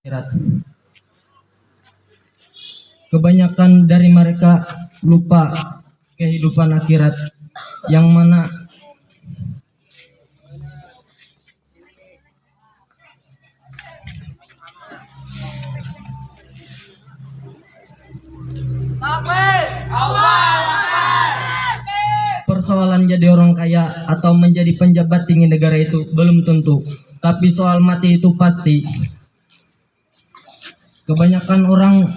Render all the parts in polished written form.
akhirat. Kebanyakan dari mereka lupa kehidupan akhirat yang mana persoalan jadi orang kaya atau menjadi penjabat tinggi negara itu belum tentu, tapi soal mati itu pasti. Kebanyakan orang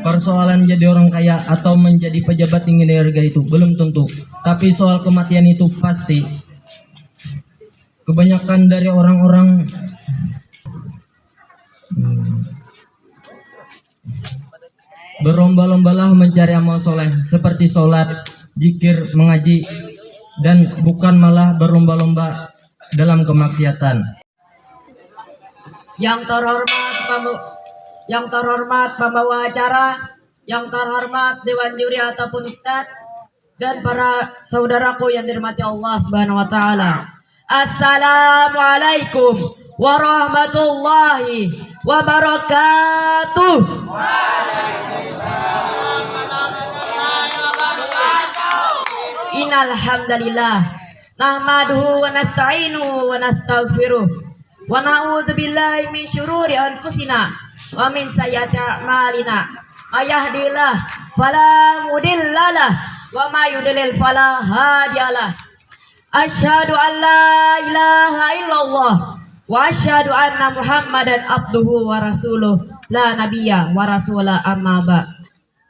persoalan jadi orang kaya atau menjadi pejabat tinggi negara itu belum tentu, tapi soal kematian itu pasti. Kebanyakan dari orang-orang berlomba-lombalah mencari amal soleh seperti sholat, zikir, mengaji, dan bukan malah berlomba-lomba dalam kemaksiatan. Yang terhormat pembawa acara, yang terhormat dewan juri ataupun ustadz, dan para saudaraku yang dirahmati Allah Subhanahu wa taala. Assalamualaikum warahmatullahi wabarakatuh. Innal hamdalillah nahmaduhu wa nasta'inuhu wa nastaghfiruh wa na'udzu billahi min syururi anfusina wa min sayyiati a'malina. May yahdihillahu fala mudhillalah wa may yudlil fala hadiyalah. Asyhadu an la ilaha illallah wa asyhadu anna Muhammadan abduhu wa rasuluh la nabiyya wa rasula amma ba.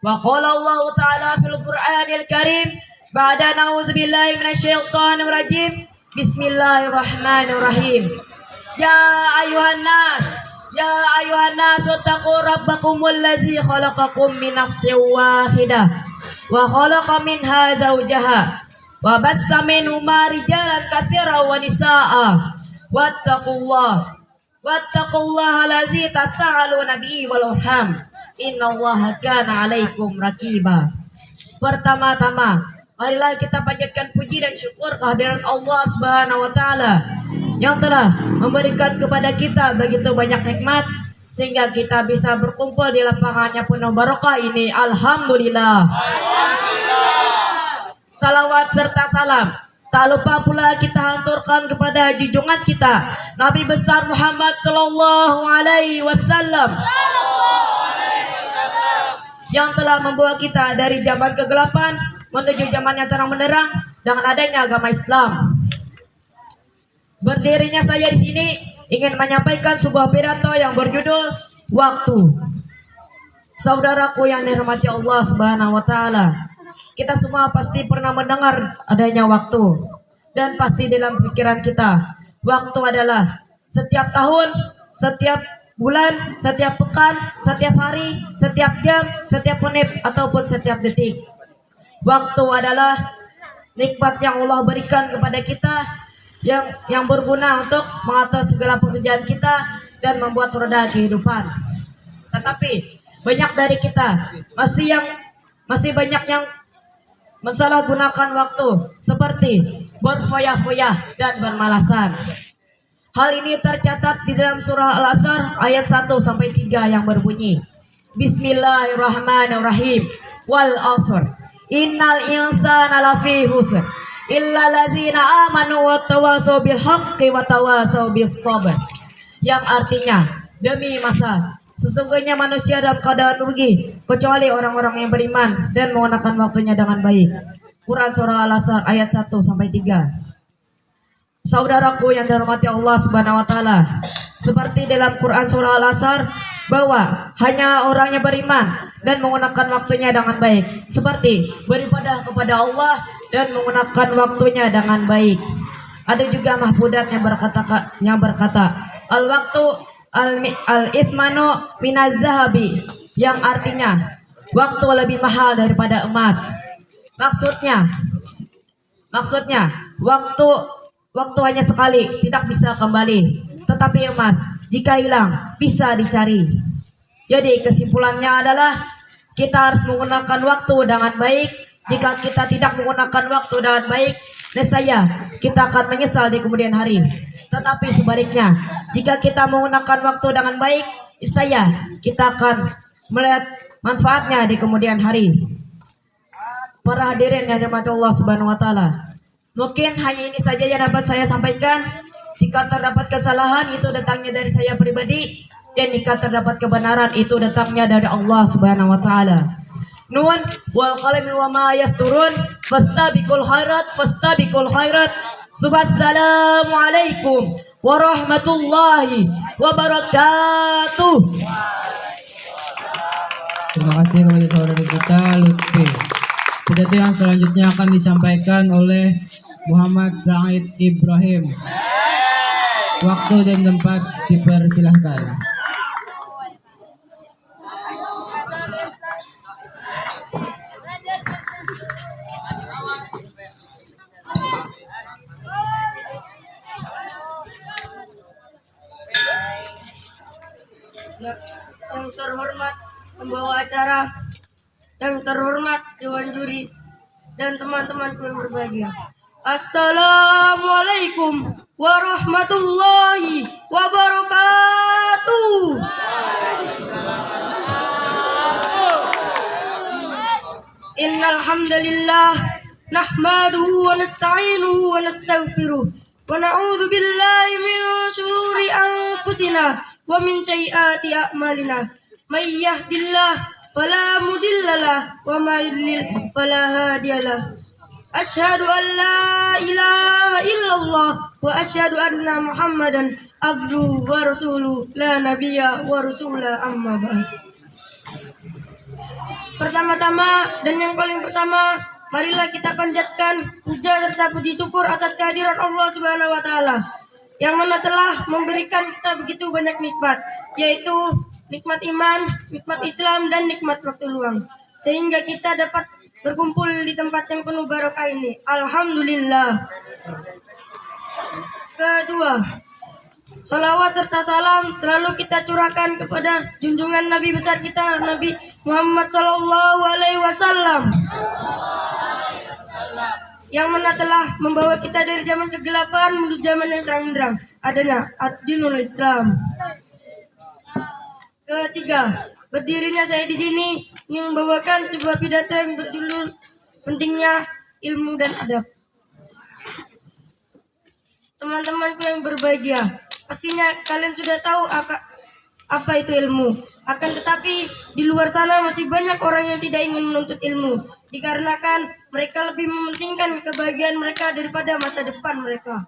Wa qala Allah ta'ala fil Qur'anil Karim ba'da na'udzu billahi minasyaitonir rajim. Bismillahirrahmanirrahim. Ya ayuhan nas wattaqu rabbakumul ladzi khalaqakum min nafsin wahidah wa khalaqa minha zawjaha wa bassa minhuma rijalan katsiran wa nisaa'a wattaqullaha allazi tasaaluna bihi wal arham innallaha kana 'alaikum raqiba. Pertama-tama, marilah kita panjatkan puji dan syukur kehadiran Allah Subhanahu wa taala yang telah memberikan kepada kita begitu banyak nikmat sehingga kita bisa berkumpul di lapangannya penuh barokah ini. Alhamdulillah. Salawat serta salam tak lupa pula kita hanturkan kepada junjungan kita Nabi besar Muhammad sallallahu alaihi wasallam yang telah membawa kita dari zaman kegelapan menuju zaman yang terang benderang dengan adanya agama Islam. Berdirinya saya di sini ingin menyampaikan sebuah pidato yang berjudul Waktu. Saudaraku yang dirahmati Allah Subhanahu wa taala, kita semua pasti pernah mendengar adanya waktu, dan pasti dalam pikiran kita waktu adalah setiap tahun, setiap bulan, setiap pekan, setiap hari, setiap jam, setiap menit ataupun setiap detik. Waktu adalah nikmat yang Allah berikan kepada kita yang berguna untuk mengatur segala pekerjaan kita dan membuat roda kehidupan. Tetapi banyak dari kita masih banyak yang mensalahgunakan waktu seperti berfoya-foya dan bermalasan. Hal ini tercatat di dalam surah Al-Asr ayat 1 sampai 3 yang berbunyi Bismillahirrahmanirrahim. Wal asr innal insana lafi khusr illa lazina amanu wa tawasaw bil haqqi wa tawasaw bis sabr. Yang artinya, demi masa sesungguhnya manusia dalam keadaan rugi kecuali orang-orang yang beriman dan menggunakan waktunya dengan baik. Quran surah Al-Asr ayat 1 sampai 3. Saudaraku yang dirahmati Allah Subhanahu wa taala, seperti dalam Quran surah Al-Asr bahwa hanya orang yang beriman dan menggunakan waktunya dengan baik, seperti beribadah kepada Allah dan menggunakan waktunya dengan baik. Ada juga mahfudat yang berkata al-waktu al-ismanu minaz zahabi, yang artinya waktu lebih mahal daripada emas. Maksudnya waktu hanya sekali, tidak bisa kembali. Tetapi emas jika hilang bisa dicari. Jadi kesimpulannya adalah kita harus menggunakan waktu dengan baik. Jika kita tidak menggunakan waktu dengan baik, nescaya kita akan menyesal di kemudian hari. Tetapi sebaliknya, jika kita menggunakan waktu dengan baik, niscaya kita akan melihat manfaatnya di kemudian hari. Para hadirin yang dirahmati Allah Subhanahu wa taala. Mungkin hanya ini saja yang dapat saya sampaikan. Jika terdapat kesalahan itu datangnya dari saya pribadi, dan jika terdapat kebenaran itu datangnya dari Allah Subhanahu wa taala. Nun wal qalami wa ma yasturun fastabiqul khairat. Assalamualaikum warahmatullahi wabarakatuh. Terima kasih kepada saudara kita Lutfi. Pidato yang selanjutnya akan disampaikan oleh Muhammad Said Ibrahim. Waktu dan tempat dipersilahkan. Yang terhormat pembawa acara, yang terhormat dewan juri, dan teman-temanku yang berbahagia. Assalamualaikum warahmatullahi wabarakatuh. Innal hamdalillah nahmaduhu wa nasta'inuhu wa nastaghfiruh wa na'udzu billahi min shururi anfusina wa min sayyiati a'malina. May yahdihillahu fala mudhillalah wa may yudlil fala hadiyalah. Asyhadu an la ilaha illallah wa asyhadu anna Muhammadan abduhu wa rasuluh la nabiyya wa rasula amma ba'd. Pertama-tama dan yang paling pertama, marilah kita panjatkan puja serta puji syukur atas kehadiran Allah Subhanahu wa taala yang mana telah memberikan kita begitu banyak nikmat, yaitu nikmat iman, nikmat Islam, dan nikmat waktu luang, sehingga kita dapat berkumpul di tempat yang penuh barokah ini. Alhamdulillah. Kedua, salawat serta salam selalu kita curahkan kepada junjungan Nabi besar kita, Nabi Muhammad Sallallahu Alaihi Wasallam, yang mana telah membawa kita dari zaman kegelapan menuju zaman yang terang-benderang, adanya ad-dinul Islam. Ketiga, berdirinya saya di sini ingin membawakan sebuah pidato yang berjudul pentingnya ilmu dan adab. Teman-temanku yang berbahagia, pastinya kalian sudah tahu apa itu ilmu. Akan tetapi di luar sana masih banyak orang yang tidak ingin menuntut ilmu, dikarenakan mereka lebih mementingkan kebahagiaan mereka daripada masa depan mereka.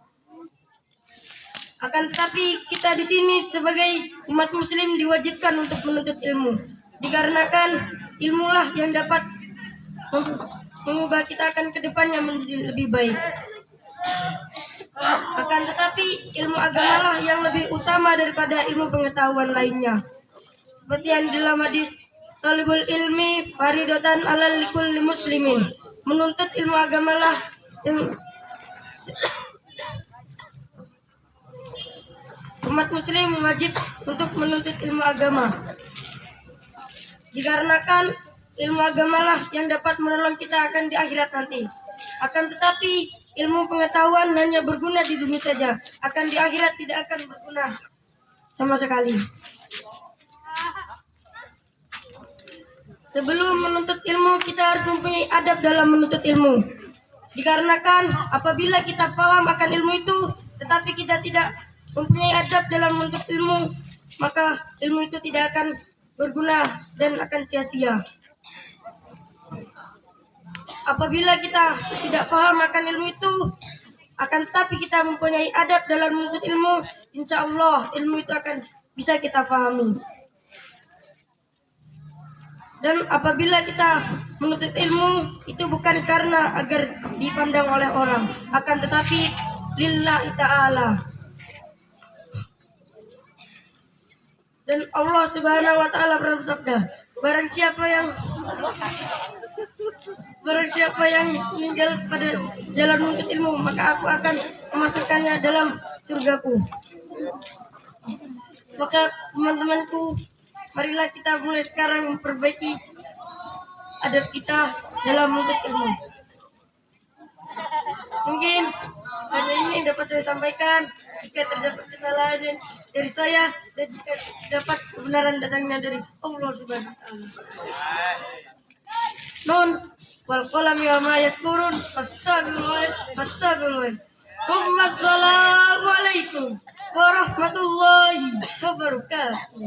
Akan tetapi kita di sini sebagai umat muslim diwajibkan untuk menuntut ilmu, dikarenakan ilmulah yang dapat mengubah kita akan ke depannya menjadi lebih baik. Akan tetapi ilmu agamalah yang lebih utama daripada ilmu pengetahuan lainnya. Seperti yang dalam hadis, talibul ilmi faridotan alal likulli muslimin. Menuntut ilmu agamalah yang umat muslim wajib untuk menuntut ilmu agama, dikarenakan ilmu agamalah yang dapat menolong kita akan di akhirat nanti. Akan tetapi ilmu pengetahuan hanya berguna di dunia saja, akan di akhirat tidak akan berguna sama sekali. Sebelum menuntut ilmu, kita harus mempunyai adab dalam menuntut ilmu, dikarenakan apabila kita paham akan ilmu itu tetapi kita tidak mempunyai adab dalam menuntut ilmu, maka ilmu itu tidak akan berguna dan akan sia-sia. Apabila kita tidak paham akan ilmu itu, akan tetapi kita mempunyai adab dalam menuntut ilmu, insya Allah ilmu itu akan bisa kita pahami. Dan apabila kita menuntut ilmu itu bukan karena agar dipandang oleh orang, akan tetapi lillahi ta'ala. Dan Allah Subhanahu wa taala pernah bersabda, barang siapa yang meninggal pada jalan menuntut ilmu, maka aku akan memasukkannya dalam surgaku. Maka teman-temanku marilah kita mulai sekarang memperbaiki adab kita dalam menuntut ilmu. Mungkin hanya ini dapat saya sampaikan. Jika terdapat kesalahan dari saya dan jika dapat kebenaran datangnya dari Allah Subhanahu wa taala. Nun wal qalami wa ma yaskurun fastaghfirullah. Wassalamualaikum warahmatullahi wabarakatuh.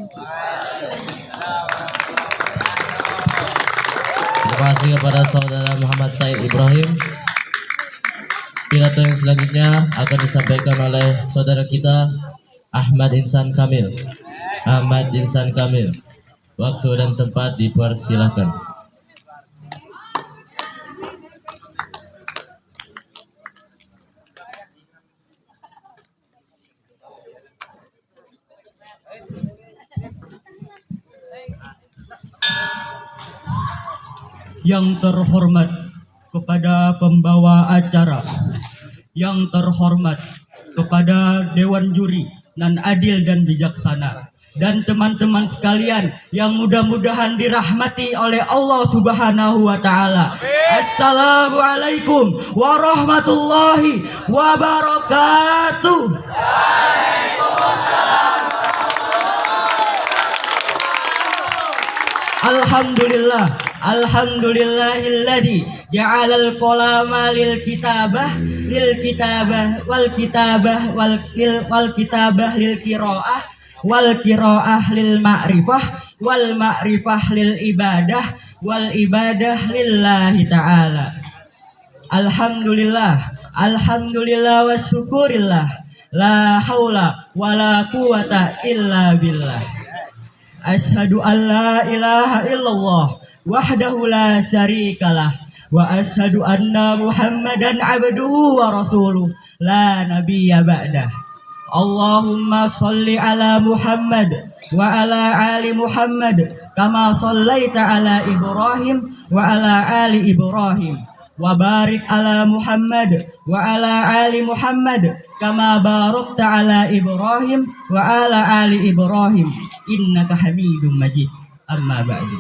Terima kasih kepada saudara Muhammad Said Ibrahim. Pidato yang selanjutnya akan disampaikan oleh saudara kita Ahmad Insan Kamil. Ahmad Insan Kamil. Waktu dan tempat dipersilakan. Yang terhormat kepada pembawa acara, yang terhormat kepada Dewan Juri nan adil dan bijaksana, dan teman-teman sekalian yang mudah-mudahan dirahmati oleh Allah Subhanahu wa taala. Assalamualaikum warahmatullahi wabarakatuh. Alhamdulillahilladzi ja'alal qalama lil kitabah wal kitabah lil qiraah wal qiraah lil ma'rifah wal ma'rifah lil ibadah wal ibadah lillahi ta'ala. Alhamdulillah wa syukurillah, la haula wa la quwata illa billah. Asyhadu an la ilaha illallah wahdahu la syarikalah wa asyhadu anna Muhammadan abduhu wa rasuluh la nabiyya ba'dah. Allahumma salli ala Muhammad wa ala ali Muhammad kama sallaita ala Ibrahim wa ala ali Ibrahim wa barik ala Muhammad wa ala ali Muhammad kama barakta ala Ibrahim wa ala ali Ibrahim innaka Hamidum Majid. Amma ba'du.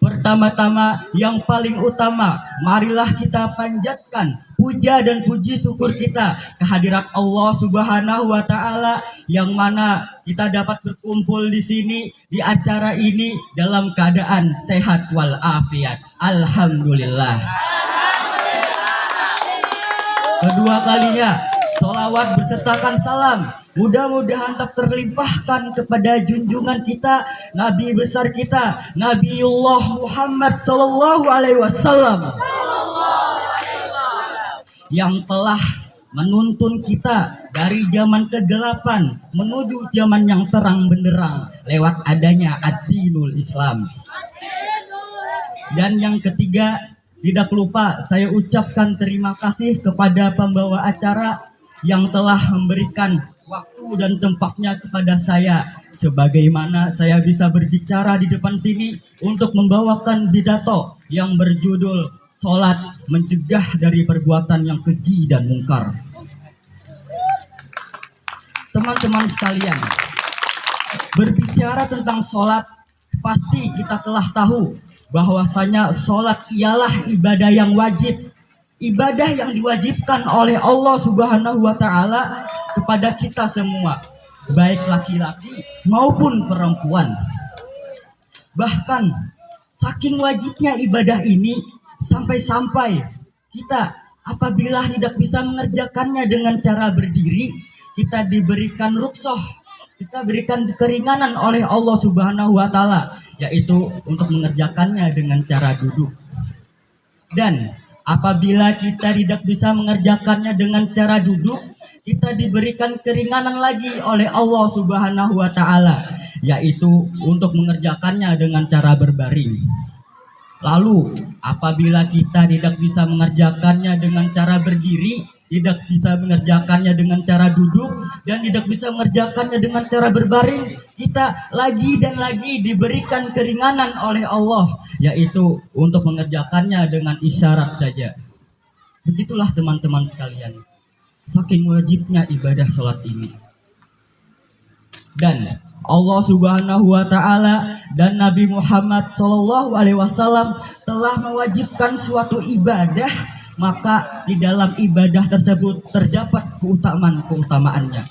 Pertama-tama yang paling utama, marilah kita panjatkan puja dan puji syukur kita kehadirat Allah Subhanahu wa taala yang mana kita dapat berkumpul di sini di acara ini dalam keadaan sehat wal afiat. Alhamdulillah. Kedua kalinya, sholawat besertakan salam mudah-mudahan tak terlimpahkan kepada junjungan kita, Nabi besar kita, Nabiullah Muhammad sallallahu alaihi wasallam yang telah menuntun kita dari zaman kegelapan menuju zaman yang terang benderang lewat adanya ad-dinul Islam. Dan yang ketiga, tidak lupa saya ucapkan terima kasih kepada pembawa acara yang telah memberikan waktu dan tempatnya kepada saya, sebagaimana saya bisa berbicara di depan sini untuk membawakan pidato yang berjudul Salat Mencegah dari Perbuatan yang Keji dan Mungkar. Teman-teman sekalian, berbicara tentang salat, pasti kita telah tahu bahwasanya salat ialah ibadah yang wajib, ibadah yang diwajibkan oleh Allah Subhanahu wa taala kepada kita semua, baik laki-laki maupun perempuan. Bahkan saking wajibnya ibadah ini sampai-sampai kita apabila tidak bisa mengerjakannya dengan cara berdiri, kita diberikan rukhsah, kita berikan keringanan oleh Allah Subhanahu wa taala, yaitu untuk mengerjakannya dengan cara duduk. Dan apabila kita tidak bisa mengerjakannya dengan cara duduk, kita diberikan keringanan lagi oleh Allah Subhanahu wa taala, yaitu untuk mengerjakannya dengan cara berbaring. Lalu apabila kita tidak bisa mengerjakannya dengan cara berdiri, tidak bisa mengerjakannya dengan cara duduk, dan tidak bisa mengerjakannya dengan cara berbaring, kita lagi dan lagi diberikan keringanan oleh Allah, yaitu untuk mengerjakannya dengan isyarat saja. Begitulah teman-teman sekalian, saking wajibnya ibadah sholat ini. Dan Allah Subhanahu wa taala dan Nabi Muhammad Shallallahu alaihi wasallam telah mewajibkan suatu ibadah, maka di dalam ibadah tersebut terdapat keutamaannya.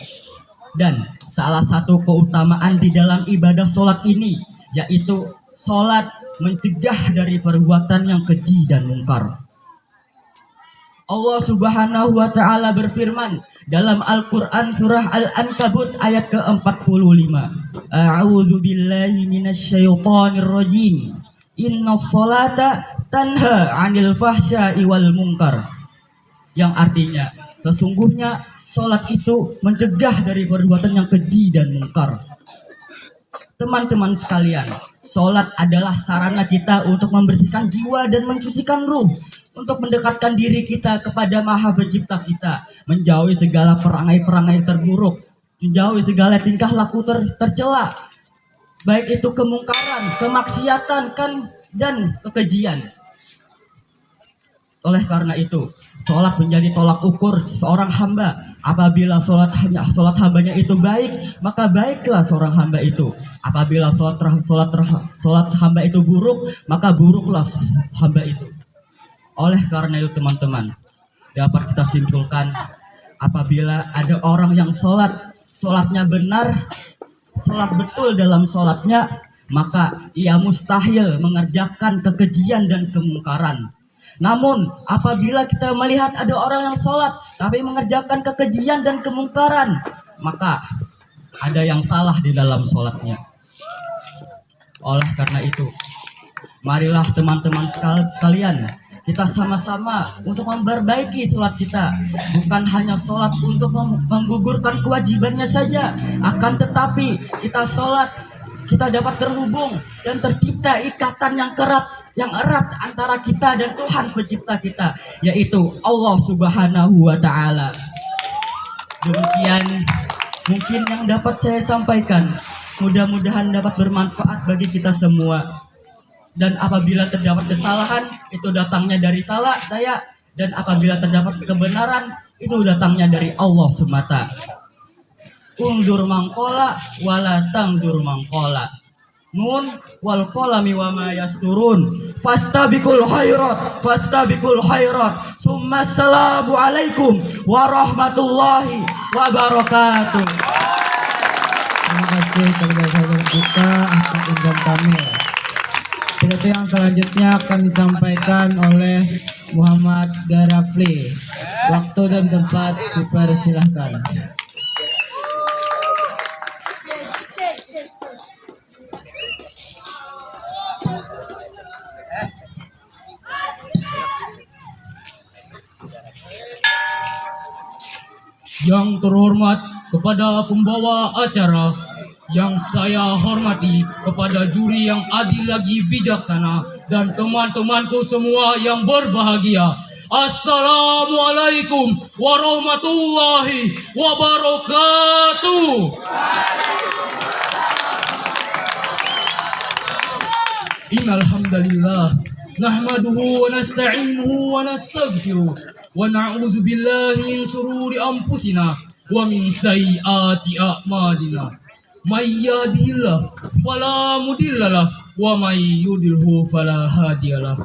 Dan salah satu keutamaan di dalam ibadah sholat ini yaitu sholat mencegah dari perbuatan yang keji dan mungkar. Allah Subhanahu wa taala berfirman dalam Al-Qur'an surah Al-Ankabut ayat ke-45. A'udzu billahi minasyaitonir rajim. Innas sholata tanha 'anil fahsya'i wal munkar. Yang artinya sesungguhnya sholat itu mencegah dari perbuatan yang keji dan mungkar. Teman-teman sekalian, sholat adalah sarana kita untuk membersihkan jiwa dan mensucikan ruh, untuk mendekatkan diri kita kepada Maha Pencipta kita, menjauhi segala perangai-perangai terburuk, menjauhi segala tingkah laku tercela, baik itu kemungkaran, kemaksiatan, dan kekejian. Oleh karena itu, sholat menjadi tolak ukur seorang hamba. Apabila sholat hambanya itu baik, maka baiklah seorang hamba itu. Apabila sholat hamba itu buruk, maka buruklah hamba itu. Oleh karena itu teman-teman, dapat kita simpulkan, apabila ada orang yang sholatnya benar, sholat betul dalam sholatnya, maka ia mustahil mengerjakan kekejian dan kemungkaran. Namun apabila kita melihat ada orang yang sholat tapi mengerjakan kekejian dan kemungkaran, maka ada yang salah di dalam sholatnya. Oleh karena itu, marilah teman-teman sekalian, kita sama-sama untuk memperbaiki sholat kita. Bukan hanya sholat untuk menggugurkan kewajibannya saja, akan tetapi kita sholat, kita dapat terhubung dan tercipta ikatan yang erat antara kita dan Tuhan pencipta kita, yaitu Allah Subhanahu wa taala. Demikian mungkin yang dapat saya sampaikan. Mudah-mudahan dapat bermanfaat bagi kita semua. Dan apabila terdapat kesalahan, itu datangnya dari saya, dan apabila terdapat kebenaran, itu datangnya dari Allah semata. Undur mangkola wala tangzur mangkola. Nun wal qalami wa ma yasturun. Fastabiqul khairat. Summa assalamu alaikum warahmatullahi wabarakatuh. Terima kasih kepada saudara kita Ahmad Insan Kamil. Pidato yang selanjutnya akan disampaikan oleh Muhammad Garafli. Waktu dan tempat dipersilahkan. Yang terhormat kepada pembawa acara, yang saya hormati kepada juri yang adil lagi bijaksana, dan teman-temanku semua yang berbahagia. Assalamualaikum warahmatullahi wabarakatuh. Innal hamdalillah nahmaduhu wa nasta'inuhu wa nastaghfiruh wa na'udzu billahi min shururi anfusina wa min sayyiati a'malina. May yahdihillahu fala mudhillalah wa may yudlilhu fala hadiyalah.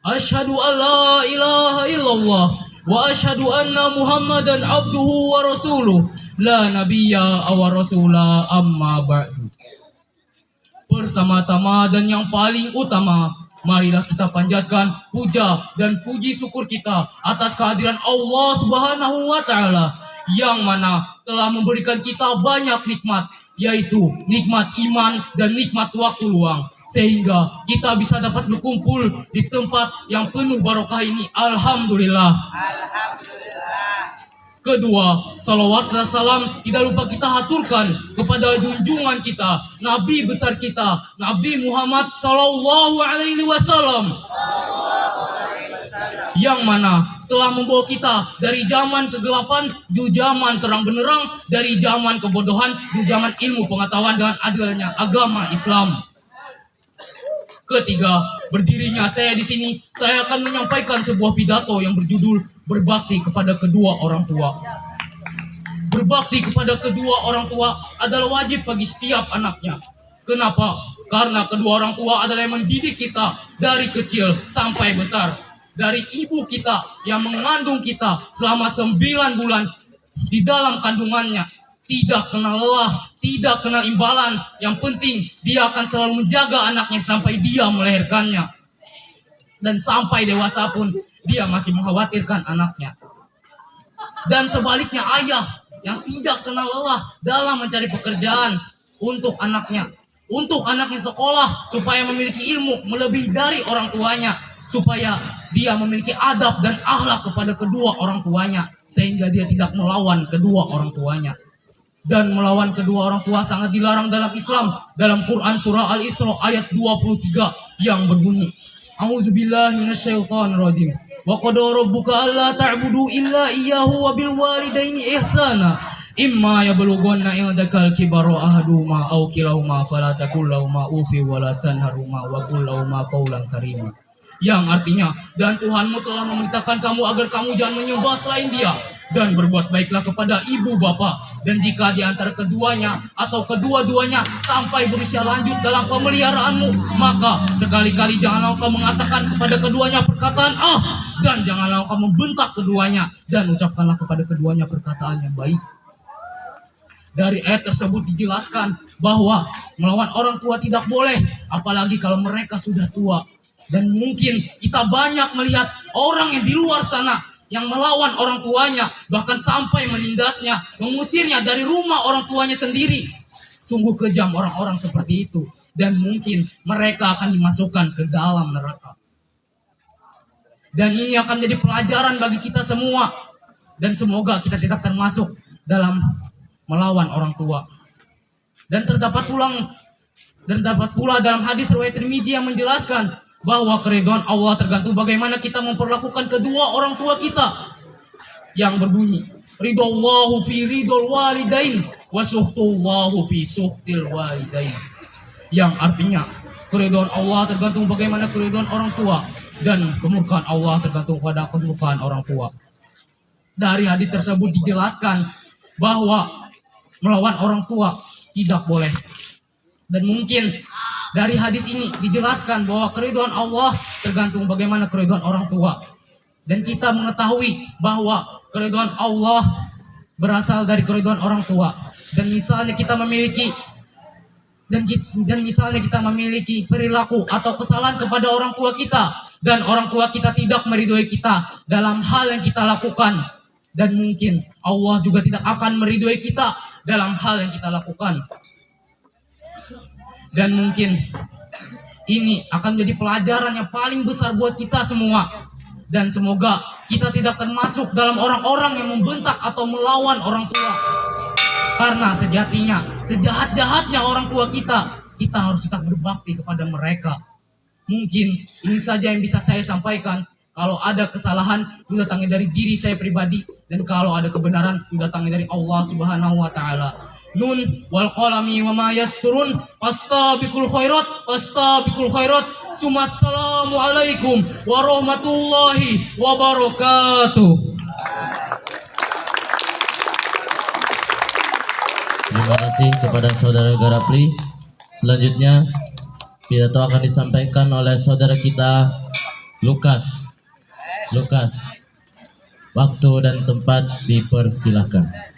Asyhadu an la ilaha illallah wa asyhadu anna Muhammadan abduhu wa rasuluh la nabiyya wa rasula amma ba'du. Pertama-tama dan yang paling utama, marilah kita panjatkan puja dan puji syukur kita atas kehadiran Allah Subhanahu wa taala yang mana telah memberikan kita banyak nikmat, yaitu nikmat iman dan nikmat waktu luang, sehingga kita bisa dapat berkumpul di tempat yang penuh barokah ini. Alhamdulillah. Kedua, salawat dan salam tidak lupa kita haturkan kepada junjungan kita, Nabi besar kita, Nabi Muhammad Sallallahu Alaihi Wasallam, yang mana telah membawa kita dari zaman kegelapan menuju zaman terang benderang, dari zaman kebodohan menuju zaman ilmu pengetahuan dengan adilnya agama Islam. Ketiga, berdirinya saya di sini, saya akan menyampaikan sebuah pidato yang berjudul berbakti kepada kedua orang tua. berbakti kepada kedua orang tua adalah wajib bagi setiap anaknya. Kenapa? Karena kedua orang tua adalah yang mendidik kita dari kecil sampai besar. Dari ibu kita yang mengandung kita selama 9 bulan di dalam kandungannya. Tidak kenal lelah, tidak kenal imbalan. Yang penting dia akan selalu menjaga anaknya sampai dia melahirkannya. Dan sampai dewasa pun dia masih mengkhawatirkan anaknya. Dan sebaliknya ayah yang tidak kenal lelah dalam mencari pekerjaan untuk anaknya. Untuk anaknya sekolah supaya memiliki ilmu melebihi dari orang tuanya. Supaya dia memiliki adab dan akhlak kepada kedua orang tuanya. Sehingga dia tidak melawan kedua orang tuanya. Dan melawan kedua orang tua sangat dilarang dalam Islam. Dalam Quran surah Al-Isra ayat 23 yang berbunyi, A'udzubillahi minasyaitonirrajim. Wa qad rabbuka alla ta'budu illa iyyahu wa bil walidaini ihsana. Imma yablughanna indakal kibara ahaduhuma aw kilahuma fala taqul lahumu ufi wa la tanharhuma wa qul lahumu qawlan karima. Yang artinya, dan Tuhanmu telah memerintahkan kamu agar kamu jangan menyembah selain Dia, dan berbuat baiklah kepada ibu bapak. Dan jika di antara keduanya atau kedua-duanya sampai berusia lanjut dalam pemeliharaanmu, maka sekali-kali janganlah kau mengatakan kepada keduanya perkataan dan janganlah kau membentak keduanya, dan ucapkanlah kepada keduanya perkataan yang baik. Dari ayat tersebut dijelaskan bahwa melawan orang tua tidak boleh, apalagi kalau mereka sudah tua. Dan mungkin kita banyak melihat orang yang di luar sana yang melawan orang tuanya, bahkan sampai menindasnya, mengusirnya dari rumah orang tuanya sendiri. Sungguh kejam orang-orang seperti itu. Dan mungkin mereka akan dimasukkan ke dalam neraka. Dan ini akan menjadi pelajaran bagi kita semua. Dan semoga kita tidak termasuk dalam melawan orang tua. Dan terdapat pula dalam hadis riwayat Tirmidzi yang menjelaskan bahwa keridhaan Allah tergantung bagaimana kita memperlakukan kedua orang tua kita. Yang berbunyi, ridallahu fi ridal walidain wa suhtullahu fi suhtil walidain. Yang artinya, keridhaan Allah tergantung bagaimana keridhaan orang tua, dan kemurkaan Allah tergantung pada kemurkaan orang tua. Dari hadis tersebut dijelaskan bahwa melawan orang tua tidak boleh. Dan mungkin dari hadis ini dijelaskan bahwa keridhaan Allah tergantung bagaimana keridhaan orang tua. Dan kita mengetahui bahwa keridhaan Allah berasal dari keridhaan orang tua. Dan misalnya kita memiliki perilaku atau kesalahan kepada orang tua kita, dan orang tua kita tidak meridhoi kita dalam hal yang kita lakukan, dan mungkin Allah juga tidak akan meridhoi kita dalam hal yang kita lakukan. Dan mungkin ini akan menjadi pelajaran yang paling besar buat kita semua. Dan semoga kita tidak termasuk dalam orang-orang yang membentak atau melawan orang tua. Karena sejatinya, sejahat-jahatnya orang tua kita harus tetap berbakti kepada mereka. Mungkin ini saja yang bisa saya sampaikan. Kalau ada kesalahan, itu datangnya dari diri saya pribadi. Dan kalau ada kebenaran, itu datangnya dari Allah Subhanahu wa Ta'ala. Nun wal qalami wa ma yasturun fastabiqul khairat Assalamu alaikum warahmatullahi wabarakatuh. Terima kasih kepada saudara Garapli. Selanjutnya pidato akan disampaikan oleh saudara kita Lukas. Waktu dan tempat dipersilahkan.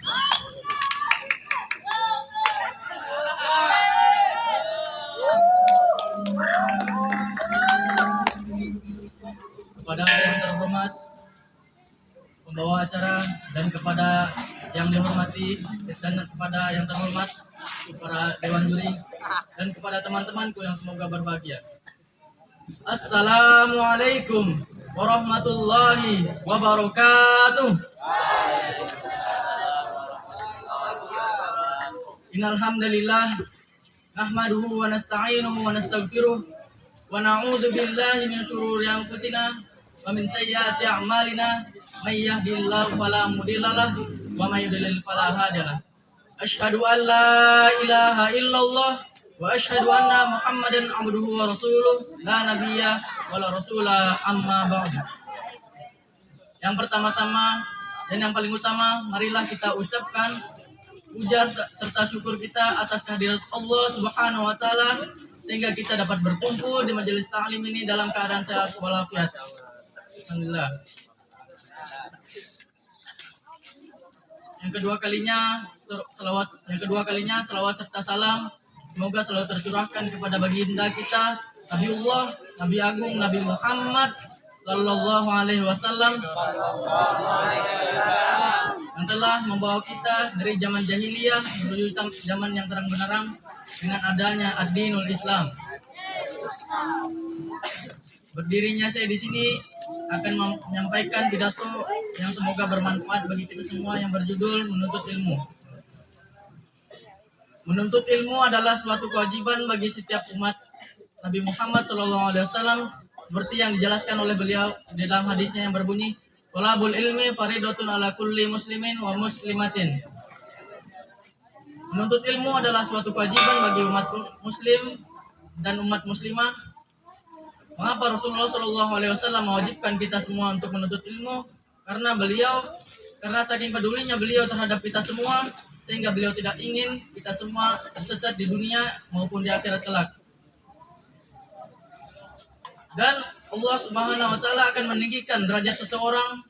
Kepada yang terhormat pembawa acara, dan kepada yang dihormati, dan kepada yang terhormat para dewan juri, dan kepada teman-temanku yang semoga berbahagia. Assalamualaikum warahmatullahi wabarakatuh. Innal hamdalillah nahmaduhu wa nasta'inuhu wa nastaghfiruh wa na'udzu billahi min syururi anfusina wa min sayyiati a'malina, may yahdihillahu fala mudhillalah wa may yudlil fala hadiyalah. Asyhadu an la ilaha illallah wa asyhadu anna Muhammadan abduhu wa rasuluh, la nabiyya wa la rasula amma ba'du. Yang pertama-tama Dan yang paling utama, marilah kita ucapkan puja serta syukur kita atas kehadirat Allah Subhanahu wa taala sehingga kita dapat berkumpul di majelis ta'lim ini dalam keadaan sehat walafiat. Alhamdulillah. Yang kedua kalinya selawat serta salam semoga selalu tercurahkan kepada baginda kita Nabiullah, Nabi Agung, Nabi Muhammad Sallallahu Alaihi Wasallam yang telah membawa kita dari zaman jahiliyah menuju zaman yang terang benderang dengan adanya ad-dinul Islam. Berdirinya saya di sini akan menyampaikan pidato yang semoga bermanfaat bagi kita semua yang berjudul menuntut ilmu. Menuntut ilmu adalah suatu kewajiban bagi setiap umat Nabi Muhammad SAW seperti yang dijelaskan oleh beliau di dalam hadisnya yang berbunyi Thalabul ilmi faridatun ala kulli muslimin wa muslimatin. Menuntut ilmu adalah suatu kewajiban bagi umat muslim dan umat muslimah. Mengapa Rasulullah SAW mewajibkan kita semua untuk menuntut ilmu? Karena saking pedulinya beliau terhadap kita semua sehingga beliau tidak ingin kita semua tersesat di dunia maupun di akhirat kelak. Dan Allah Subhanahu wa taala akan meninggikan derajat seseorang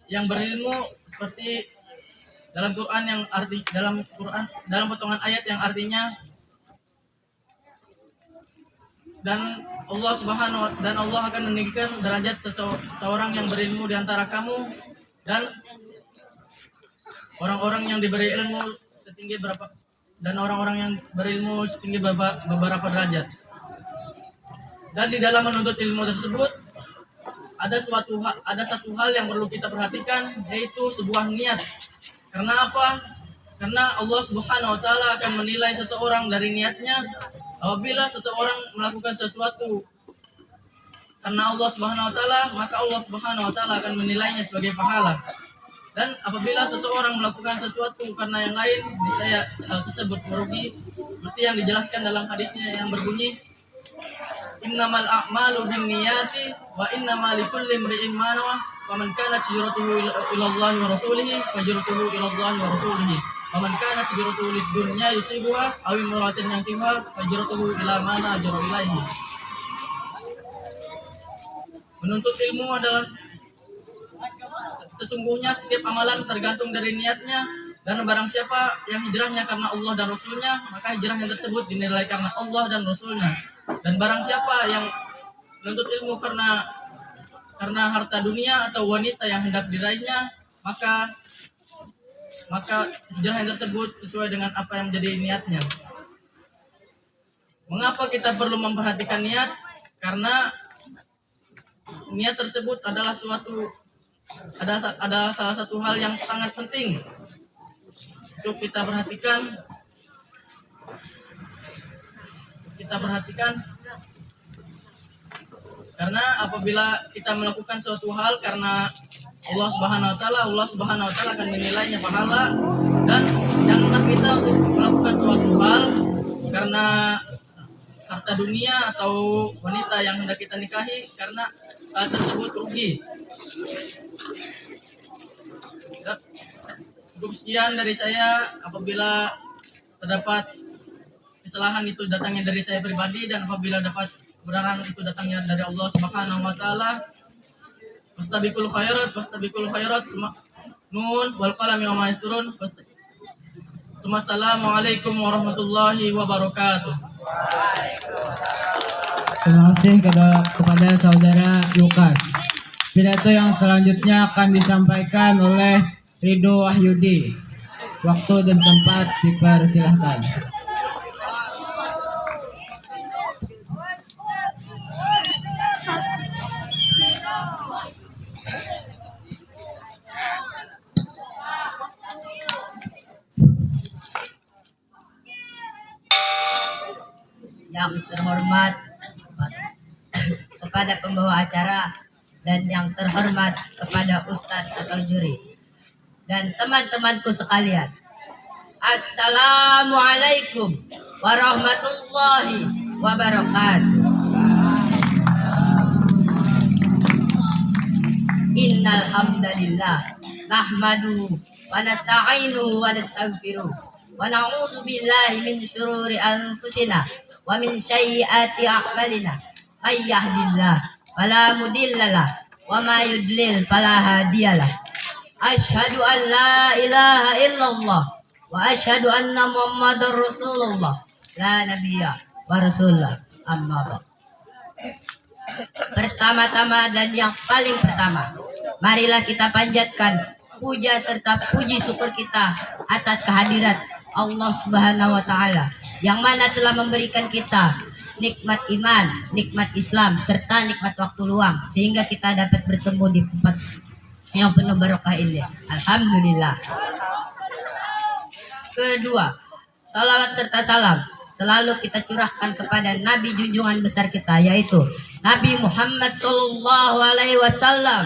yang berilmu seperti dalam potongan ayat yang artinya dan Allah akan meninggikan derajat seseorang yang berilmu di antara kamu dan orang-orang yang diberi ilmu setinggi berapa dan orang-orang yang berilmu setinggi beberapa derajat. Dan di dalam menuntut ilmu tersebut ada satu hal yang perlu kita perhatikan, yaitu sebuah niat. Karena apa? Karena Allah Subhanahu wa taala akan menilai seseorang dari niatnya apabila seseorang melakukan sesuatu karena Allah Subhanahu wa taala, maka Allah Subhanahu wa taala akan menilainya sebagai pahala. Dan apabila seseorang melakukan sesuatu karena yang lain, niscaya hal tersebut merugi, seperti yang dijelaskan dalam hadisnya yang berbunyi innamal a'malu binniyati wa innamal likulli imri'in ma nawa faman kanat hijratuhu ila Allahi wa rasulihi fahijratuhu ila Allahi wa rasulihi waman kanat hijratuhu lid-dunya yusibuha aw imra'atin yankihuha fahijratuhu ila ma hajara ilaihi. Menuntut ilmu adalah sesungguhnya setiap amalan tergantung dari niatnya, dan barang siapa yang hijrahnya karena Allah dan Rasulnya, maka hijrahnya tersebut dinilai karena Allah dan Rasulnya. Dan barang siapa yang menuntut ilmu karena harta dunia atau wanita yang hendak diraihnya, maka hijrahnya tersebut sesuai dengan apa yang menjadi niatnya. Mengapa kita perlu memperhatikan niat? Karena niat tersebut adalah ada salah satu hal yang sangat penting untuk kita perhatikan. Karena apabila kita melakukan suatu hal karena Allah Subhanahu wa taala akan menilainya pahala, dan janganlah kita untuk melakukan suatu hal karena harta dunia atau wanita yang hendak kita nikahi karena hal tersebut rugi. Cukup sekian dari saya. Apabila terdapat kesalahan itu datangnya dari saya pribadi, dan apabila dapat kebenaran itu datangnya dari Allah Subhanahu wa taala. Fastabiqul khairat nun wal qalami wa ma yasturun. Assalamualaikum warahmatullahi wabarakatuh. Terima kasih kepada saudara Lukas. Pidato yang selanjutnya akan disampaikan oleh Ridho Wahyudi. Waktu dan tempat dipersilahkan. Yang terhormat kepada pembawa acara, dan yang terhormat kepada ustadz atau juri, dan teman-temanku sekalian. Assalamualaikum warahmatullahi wabarakatuh. Innal hamdalillah nahmaduhu wa nasta'inuhu wa nastaghfiruh wa na'udzu billahi min syururi anfusina wa min sayyiati a'malina may yahdihillahu fala mudhillalah wa may yudlil fala hadiyalah. Asyhadu an la ilaha illallah wa asyhadu anna muhammadar rasulullah la nabiyya wa rasulullah amma ba'd. Pertama-tama dan yang paling pertama, marilah kita panjatkan puja serta puji syukur kita atas kehadirat Allah Subhanahu wa taala yang mana telah memberikan kita nikmat iman, nikmat Islam serta nikmat waktu luang sehingga kita dapat bertemu di tempat yang penuh barokah ini. Alhamdulillah. Kedua, salawat serta salam selalu kita curahkan kepada Nabi junjungan besar kita, yaitu Nabi Muhammad Sallallahu Alaihi Wasallam,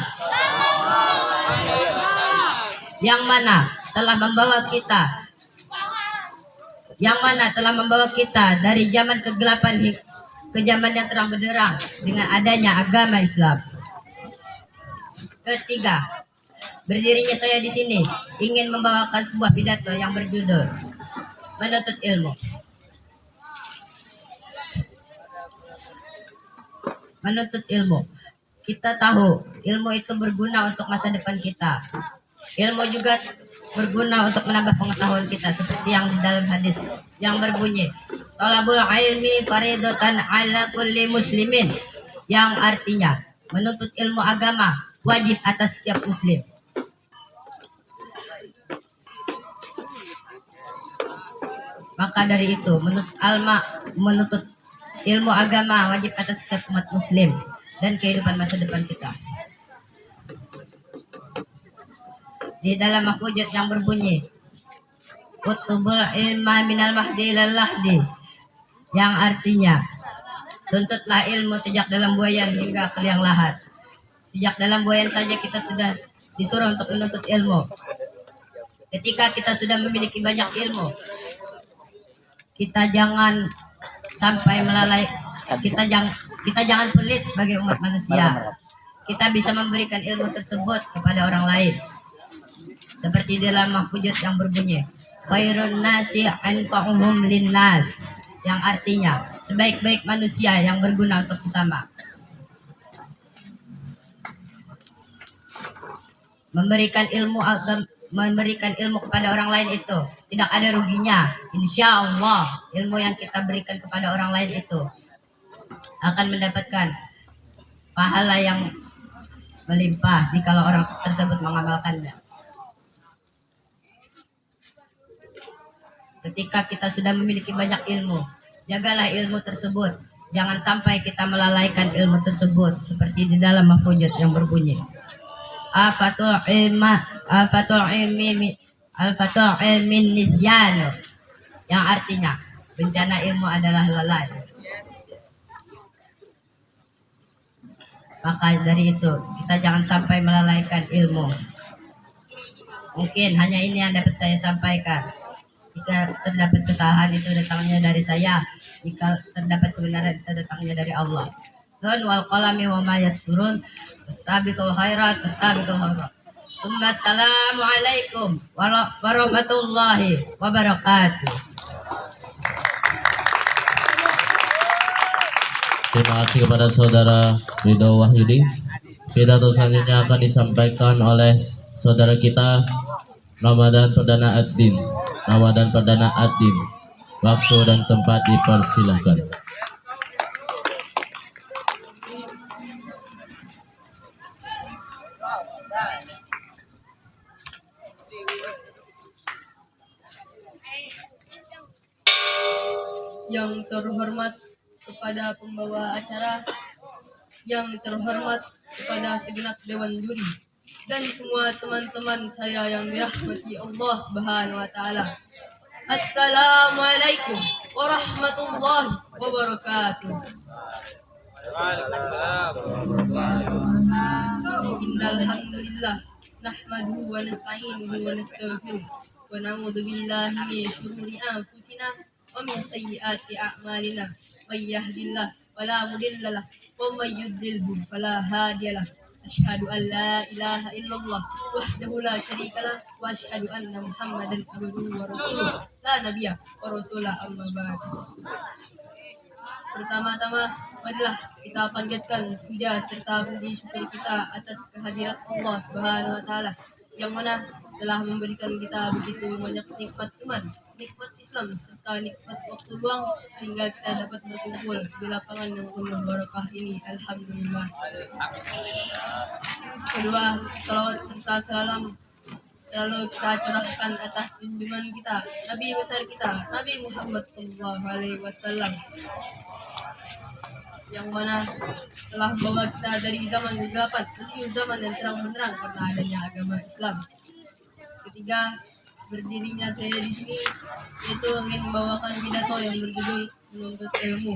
yang mana telah membawa kita dari zaman kegelapan ke zaman yang terang benderang dengan adanya agama Islam. Ketiga, berdirinya saya di sini ingin membawakan sebuah pidato yang berjudul Menuntut Ilmu. Menuntut ilmu. Kita tahu ilmu itu berguna untuk masa depan kita. Ilmu juga berguna untuk menambah pengetahuan kita seperti yang di dalam hadis yang berbunyi Talabul ilmi faridatan ala kulli muslimin, yang artinya menuntut ilmu agama wajib atas setiap muslim. Maka dari itu menuntut ilmu agama wajib atas setiap umat muslim dan kehidupan masa depan kita. Di dalam mahfuzat yang berbunyi Utubul ilma minal mahdi ilal lahdi, yang artinya tuntutlah ilmu sejak dalam buayan hingga ke liang lahat. Sejak dalam buayan saja kita sudah disuruh untuk menuntut ilmu. Ketika kita sudah memiliki banyak ilmu, kita jangan sampai kita jangan pelit sebagai umat manusia. Kita bisa memberikan ilmu tersebut kepada orang lain. Seperti dalam mahfuzat yang berbunyi khairun nasi anfa'uhum linnas, yang artinya sebaik-baik manusia yang berguna untuk sesama. Memberikan ilmu kepada orang lain itu tidak ada ruginya. Insya Allah ilmu yang kita berikan kepada orang lain itu akan mendapatkan pahala yang melimpah jika orang tersebut mengamalkannya. Ketika kita sudah memiliki banyak ilmu, jagalah ilmu tersebut. Jangan sampai kita melalaikan ilmu tersebut seperti di dalam mahfuzat yang berbunyi Afatul ilmin nisyan, yang artinya bencana ilmu adalah lalai. Maka dari itu kita jangan sampai melalaikan ilmu. Mungkin hanya ini yang dapat saya sampaikan. Jika terdapat kesalahan itu datangnya dari saya, jika terdapat kebenaran itu datangnya dari Allah. Nun wal qalami wa ma yaskurun. Astabiqul khairat, astabiqul khairat. Assalamualaikum warahmatullahi wabarakatuh. Terima kasih kepada Saudara Ridho Wahyudi. Pidato selanjutnya akan disampaikan oleh saudara kita Ramadan Perdana Ad-Din. Ramadan Perdana Ad-Din. Waktu dan tempat dipersilahkan. Yang terhormat kepada pembawa acara, yang terhormat kepada segenap dewan juri, dan semua teman-teman saya yang dirahmati Allah Subhanahu wa taala. Assalamualaikum warahmatullahi wabarakatuh. Innal hamdalillah nahmaduhu wa nasta'inuhu wa nastaghfiruh wa na'udzu billahi min syururi anfusina wa min sayyiati a'malina. May yahdihillahu fala mudhillalah wa may yudlilhu fala hadiyalah. Asyhadu an la ilaha illallah wahdahu la syarika lah wa asyhadu anna Muhammadan abduhu wa rasuluh la nabiyya wa rasula amma ba'd. Pertama-tama, marilah kita panjatkan puja serta puji syukur kita atas kehadirat Allah Subhanahu wa taala yang mana telah memberikan kita begitu banyak nikmat iman, nikmat Islam serta nikmat waktu luang sehingga kita dapat berkumpul di lapangan yang penuh barakah ini. Alhamdulillah. Kedua, salawat serta salam selalu kita curahkan atas junjungan kita, Nabi besar kita, Nabi Muhammad SAW, yang mana telah membawa kita dari zaman kegelapan menuju zaman yang terang benderang karena adanya agama Islam. Ketiga, berdirinya saya di sini yaitu ingin membawakan pidato yang berjudul menuntut ilmu.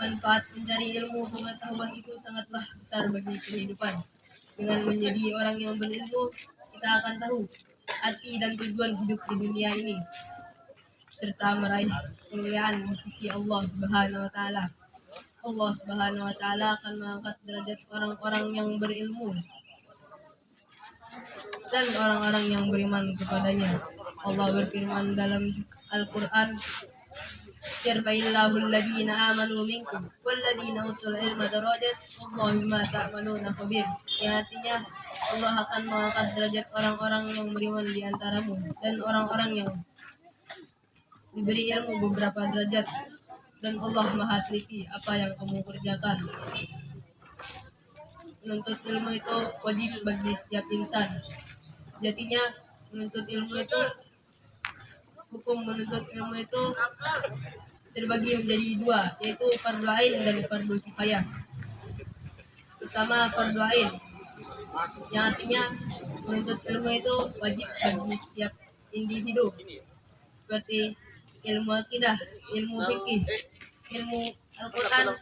Manfaat mencari ilmu pengetahuan itu sangatlah besar bagi kehidupan. Dengan menjadi orang yang berilmu, kita akan tahu arti dan tujuan hidup di dunia ini, serta meraih kemuliaan di sisi Allah Subhanahu wa taala. Allah Subhanahu wa taala akan mengangkat derajat orang-orang yang berilmu dan orang-orang yang beriman kepadanya. Allah berfirman dalam Al-Qur'an, "Yarfa'illahu alladhina amanu minkum walladhina utul ilma darajat wallahu bima ta'maluna khabir." Yang artinya Allah akan mengangkat derajat orang-orang yang beriman di antaramu dan orang-orang yang diberi ilmu beberapa derajat, dan Allah Maha teliti apa yang kamu kerjakan. Menuntut ilmu itu wajib bagi setiap insan. Sejatinya menuntut ilmu itu, hukum menuntut ilmu itu terbagi menjadi dua, yaitu fardu ain dan fardu kifayah. Pertama, fardu ain, yang artinya menuntut ilmu itu wajib bagi setiap individu, seperti ilmu akidah, ilmu fikih, ilmu Al-Quran,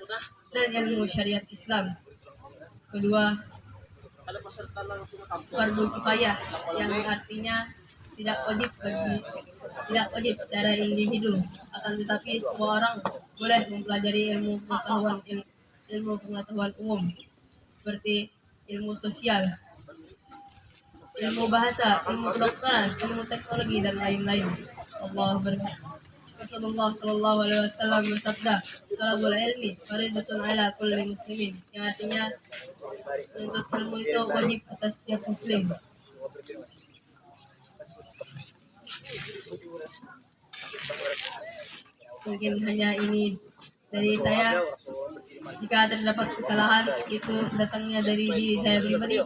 dan ilmu syariat Islam. Kedua, fardu kifayah, yang artinya tidak wajib secara individu, akan tetapi semua orang boleh mempelajari ilmu pengetahuan umum, seperti ilmu sosial, ilmu bahasa, ilmu kedokteran, ilmu teknologi, dan lain-lain. Rasulullah Shallallahu Alaihi Wasallam bersabda, "Talabul ilmi faridatun ala kulli muslimin," yang artinya menuntut ilmu itu wajib atas setiap muslim. Mungkin hanya ini dari saya. Jika terdapat kesalahan, itu datangnya dari diri saya pribadi.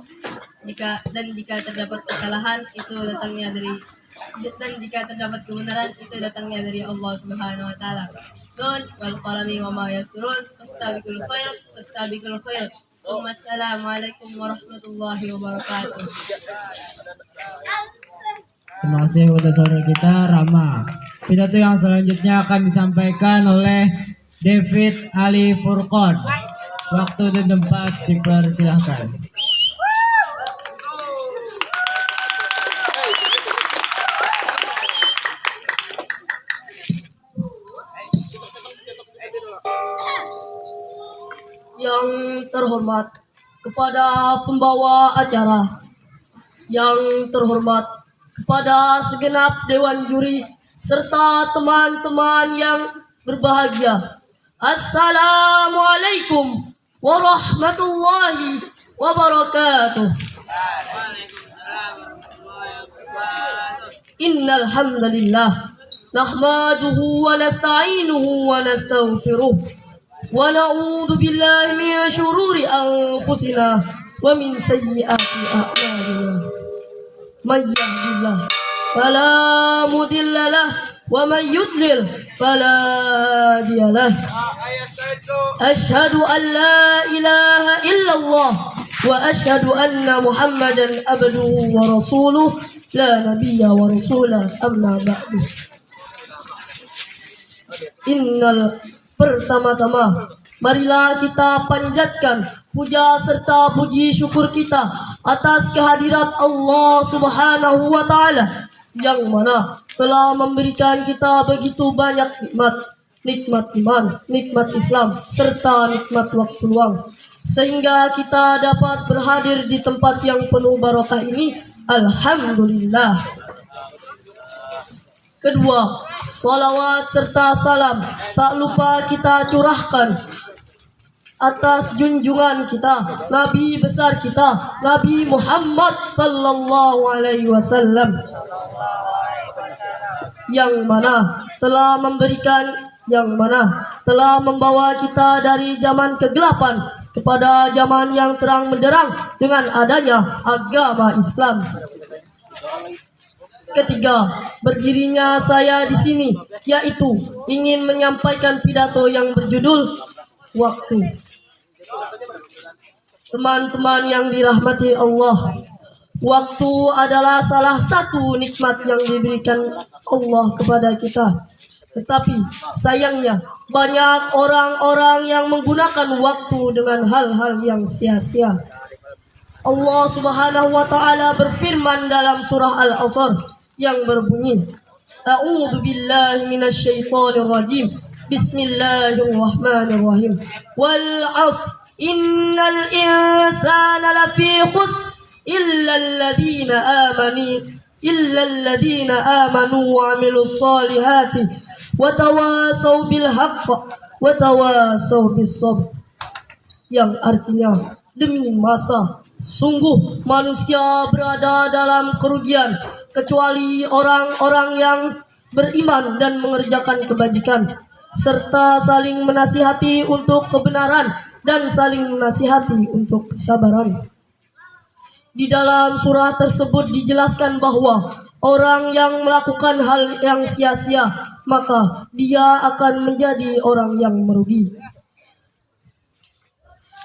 Jika terdapat kesalahan, itu datangnya dari, dan jika terdapat kebenaran, itu datangnya dari Allah Subhanahu wa taala. Nun wal qalami wa ma yasturun, fastabiqul khairat. Assalamualaikum warahmatullahi wabarakatuh. Terima kasih kepada saudara kita Rama. Pidato yang selanjutnya akan disampaikan oleh David Ali Furqon. Waktu dan tempat dipersilahkan. Yang terhormat kepada pembawa acara, yang terhormat kepada segenap dewan juri serta teman-teman yang berbahagia. Assalamualaikum warahmatullahi wabarakatuh. Innal hamdalillah nahmaduhu wa nasta'inuhu wa nastaghfiruh wa na'udzu billahi min syururi anfusina wa min sayyiati a'malina. May yahdihillahu fala mudilla lahu wa may yudlil fala hadiya lahu. Asyhadu an la ilaha illallah wa asyhadu anna Muhammadan abduhu wa rasuluh la nabiyya wa rasulah amma ba'du. Pertama-tama, marilah kita panjatkan puja serta puji syukur kita atas kehadirat Allah Subhanahu wa taala yang mana telah memberikan kita begitu banyak nikmat iman, nikmat Islam, serta nikmat waktu luang. sehingga kita dapat berhadir di tempat yang penuh barokah ini. Alhamdulillah. Kedua, salawat serta salam tak lupa kita curahkan atas junjungan kita, Nabi besar kita, Nabi Muhammad sallallahu alaihi wasallam, yang mana telah membawa kita dari zaman kegelapan kepada zaman yang terang benderang dengan adanya agama Islam. Ketiga, berdirinya saya di sini yaitu ingin menyampaikan pidato yang berjudul Waktu. Teman-teman yang dirahmati Allah, waktu adalah salah satu nikmat yang diberikan Allah kepada kita. Tetapi sayangnya banyak orang-orang yang menggunakan waktu dengan hal-hal yang sia-sia. Allah Subhanahu wa taala berfirman dalam surah Al-Asr yang berbunyi, A'udzu billahi minasyaitonir rajim. Bismillahirrahmanirrahim. Wal 'asr innal insana lafi khusr illa alladhina amanu wa 'amilus solihati wa tawasaw bil haqq wa tawasaw bis sabr. Yang artinya, demi masa sungguh manusia berada dalam kerugian kecuali orang-orang yang beriman dan mengerjakan kebajikan, serta saling menasihati untuk kebenaran dan saling menasihati untuk kesabaran. Di dalam surah tersebut dijelaskan bahwa orang yang melakukan hal yang sia-sia, maka dia akan menjadi orang yang merugi.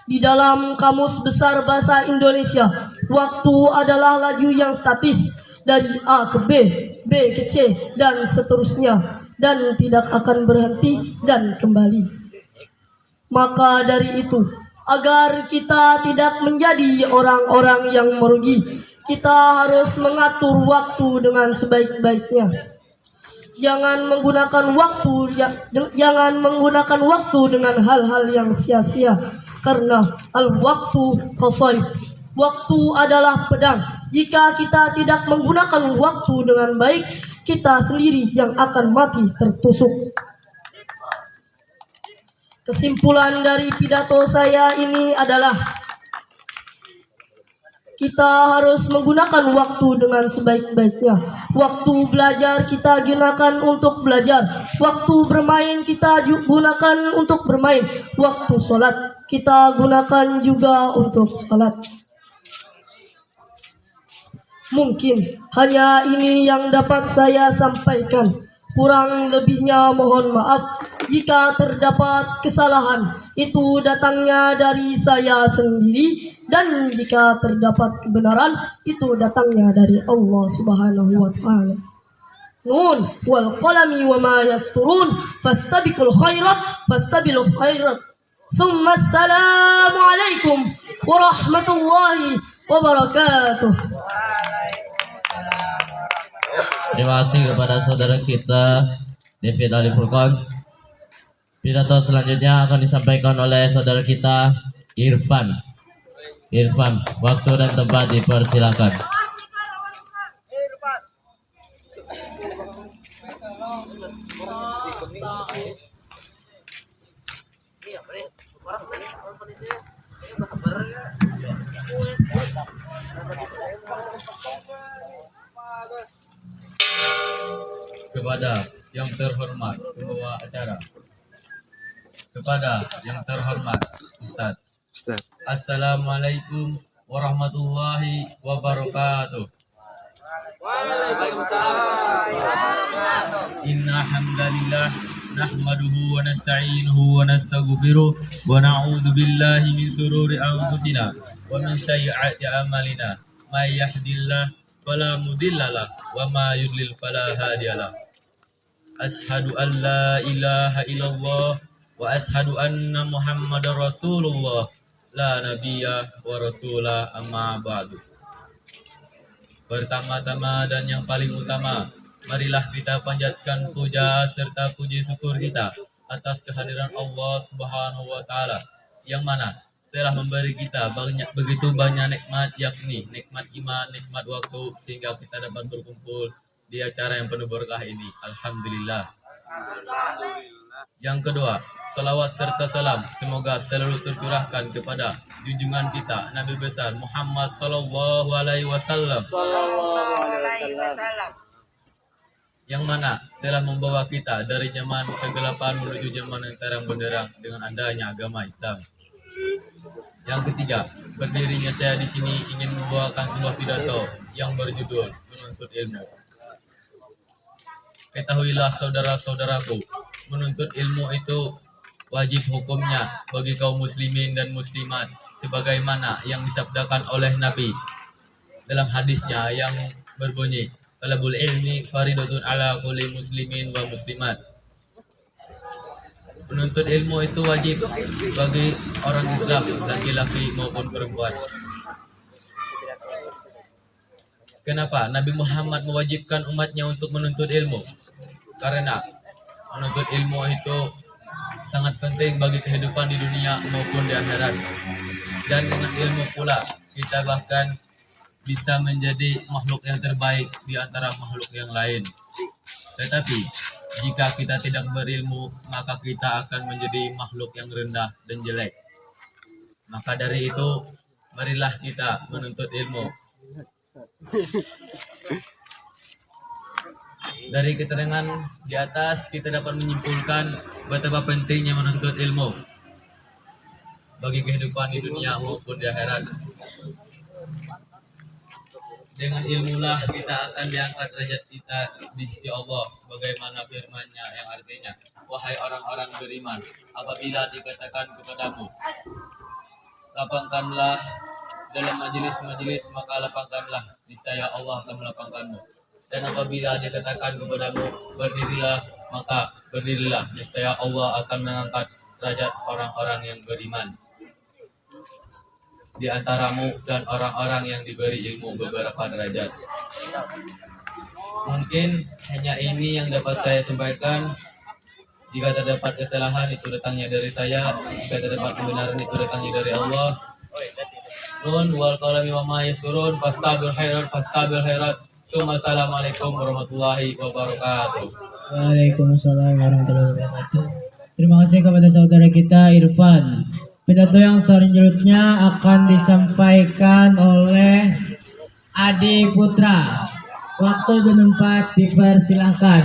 Di dalam Kamus Besar Bahasa Indonesia, waktu adalah laju yang statis dari A ke B, B ke C, dan seterusnya, dan tidak akan berhenti dan kembali. Maka dari itu, agar kita tidak menjadi orang-orang yang merugi, kita harus mengatur waktu dengan sebaik-baiknya. Jangan menggunakan waktu dengan hal-hal yang sia-sia. Karena al-waktu qasayf, waktu adalah pedang. Jika kita tidak menggunakan waktu dengan baik, kita sendiri yang akan mati tertusuk. Kesimpulan dari pidato saya ini adalah kita harus menggunakan waktu dengan sebaik-baiknya. Waktu belajar kita gunakan untuk belajar. Waktu bermain kita gunakan untuk bermain. Waktu sholat kita gunakan juga untuk sholat. Mungkin hanya ini yang dapat saya sampaikan. Kurang lebihnya mohon maaf. Jika terdapat kesalahan, itu datangnya dari saya sendiri, dan jika terdapat kebenaran, itu datangnya dari Allah Subhanahu wa taala. Nun wal qalami wa ma yasturun fastabiqul khairat Summa assalamu alaikum warahmatullahi wabarakatuh. Terima kasih kepada saudara kita David Ali Furqan. Pidato selanjutnya akan disampaikan oleh saudara kita Irfan. Irfan, waktu dan tempat dipersilakan. Kepada yang terhormat pembawa acara, kepada yang terhormat Ustaz. Assalamualaikum warahmatullahi wabarakatuh. Inna hamdalillah nahmaduhu wa nasta'inuhu wa nastaghfiruh wa na'udzu billahi min sururi anfusina wa min sayyiati a'malina. May yahdihillahu fala mudhillalah wa ma yudlil fala hadiyalah. Ashhadu an la ilaha illallah wa ashhadu anna Muhammadar Rasulullah la nabiyya wa rasulah amma ba'du. Pertama-tama dan yang paling utama, marilah kita panjatkan puja serta puji syukur kita atas kehadiran Allah Subhanahu wa taala, yang mana telah memberi kita begitu banyak nikmat, yakni nikmat iman, nikmat waktu, sehingga kita dapat berkumpul di acara yang penuh berkah ini. Alhamdulillah. Yang kedua, salawat serta salam semoga selalu tercurahkan kepada junjungan kita Nabi besar Muhammad sallallahu alaihi wasallam, yang mana telah membawa kita dari zaman kegelapan menuju zaman yang terang benderang dengan adanya agama Islam. Yang ketiga, berdirinya saya di sini ingin membawakan sebuah pidato yang berjudul Menuntut Ilmu. Ketahuilah saudara-saudaraku, menuntut ilmu itu wajib hukumnya bagi kaum muslimin dan muslimat, sebagaimana yang disabdakan oleh Nabi dalam hadisnya yang berbunyi, talabul ilmi faridatun ala kulli muslimin wa muslimat. Menuntut ilmu itu wajib bagi orang Islam, laki-laki maupun perempuan. Kenapa Nabi Muhammad mewajibkan umatnya untuk menuntut ilmu? Karena menuntut ilmu itu sangat penting bagi kehidupan di dunia maupun di akhirat. Dan dengan ilmu pula kita bahkan bisa menjadi makhluk yang terbaik di antara makhluk yang lain. Tetapi jika kita tidak berilmu, maka kita akan menjadi makhluk yang rendah dan jelek. Maka dari itu, marilah kita menuntut ilmu. Dari keterangan di atas kita dapat menyimpulkan betapa pentingnya menuntut ilmu bagi kehidupan di dunia maupun di akhirat. Dengan ilmulah kita akan diangkat derajat kita di sisi Allah, sebagaimana firman-Nya yang artinya, wahai orang-orang beriman, apabila dikatakan kepadamu, lapangkanlah dalam majelis-majelis, maka lapangkanlah, niscaya Allah akan melapangkanmu. Dan apabila dikatakan kepadamu, berdirilah, maka berdirilah, niscaya Allah akan mengangkat derajat orang-orang yang beriman di antaramu dan orang-orang yang diberi ilmu beberapa derajat. Mungkin hanya ini yang dapat saya sampaikan. Jika terdapat kesalahan, itu datangnya dari saya. Jika terdapat kebenaran, itu datangnya dari Allah. Nun wal qalami wa ma yasturun, fastabil khairat. Assalamualaikum warahmatullahi wabarakatuh. Waalaikumsalam warahmatullahi wabarakatuh. Terima kasih kepada saudara kita Irfan. Pidato yang selanjutnya akan disampaikan oleh Adi Putra. Waktu dan tempat dipersilahkan.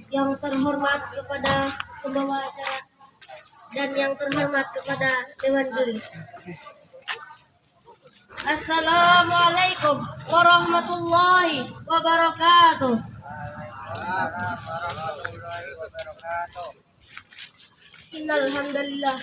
Yang terhormat kepada pembawa acara dan yang terhormat kepada Dewan Juri. Assalamualaikum warahmatullahi wabarakatuh. Innal hamdalillah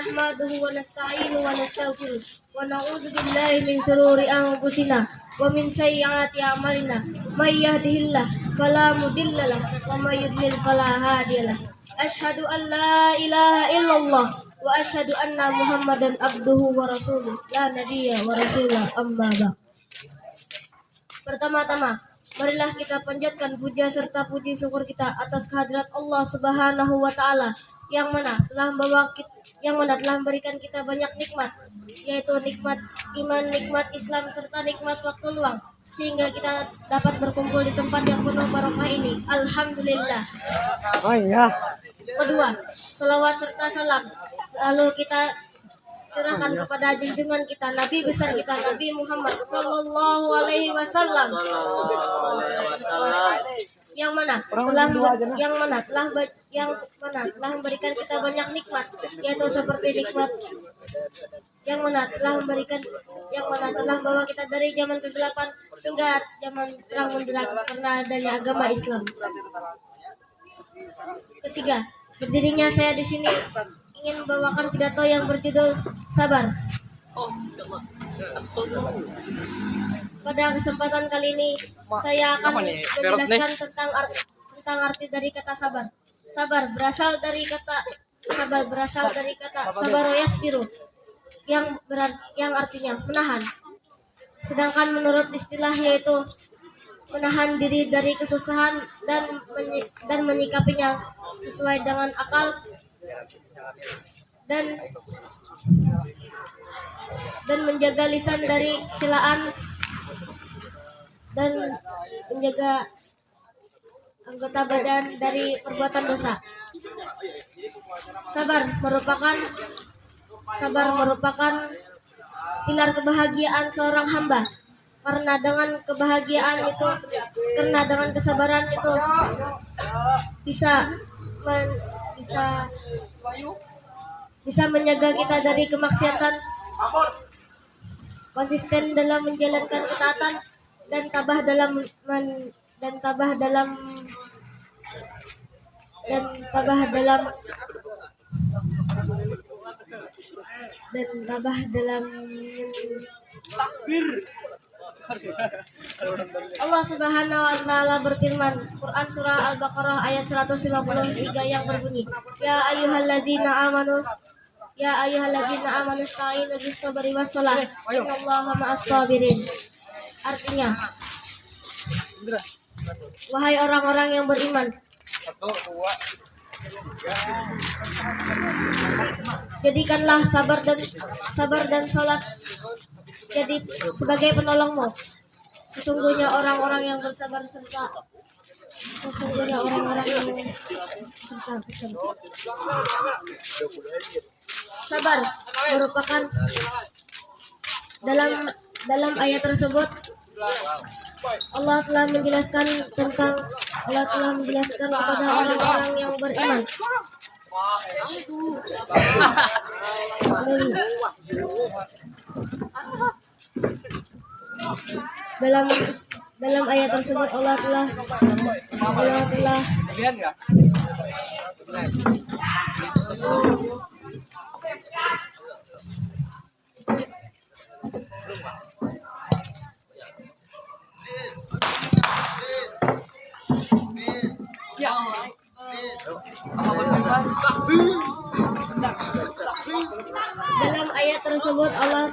nahmaduhu wa nasta'inuhu wa nastaghfiruh wa na'udzu billahi min shururi anfusina wa min sayyiati a'malina. May yahdihillahu fala mudhillalah wa may yudlil fala hadiyalah. Asyhadu an la ilaha illallah wa asyhadu anna Muhammadan abduhu wa rasuluh la nabiyya wa rasulah amma ba'd. Pertama-tama, marilah kita panjatkan puja serta puji syukur kita atas kehadirat Allah Subhanahu wa taala yang mana telah memberikan kita banyak nikmat, yaitu nikmat iman, nikmat Islam serta nikmat waktu luang, sehingga kita dapat berkumpul di tempat yang penuh barokah ini. Alhamdulillah. Kedua, salawat serta salam selalu kita curahkan kepada junjungan kita, Nabi besar kita, Nabi Muhammad sallallahu alaihi wasallam, yang mana telah memberikan kita banyak nikmat, yaitu seperti nikmat yang mana telah membawa kita dari zaman kegelapan hingga zaman terang benderang karena adanya agama Islam. Ketiga, berdirinya saya di sini ingin membawakan pidato yang berjudul Sabar. Pada kesempatan kali ini saya akan menjelaskan tentang arti dari kata sabar. Sabar berasal dari kata sabaro yasbiru yang artinya menahan. Sedangkan menurut istilah yaitu menahan diri dari kesusahan dan menyikapinya sesuai dengan akal dan menjaga lisan dari celaan dan menjaga anggota badan dari perbuatan dosa. Sabar merupakan pilar kebahagiaan seorang hamba. Karena dengan kesabaran itu bisa menjaga kita dari kemaksiatan, konsisten dalam menjalankan ketaatan dan tabah dalam Allah Subhanahu wa taala berfirman, Quran surah Al-Baqarah ayat 153 yang berbunyi, Ya ayyuhallazina amanu ista'inu bis-sabri was-shalah, innallaha ma'as-sabirin. Artinya, wahai orang-orang yang beriman, jadikanlah sabar dan salat jadi sebagai penolongmu. Sesungguhnya orang-orang yang bersabar serta sabar merupakan dalam ayat tersebut Allah telah menjelaskan kepada orang-orang yang beriman. Dalam ayat tersebut Allah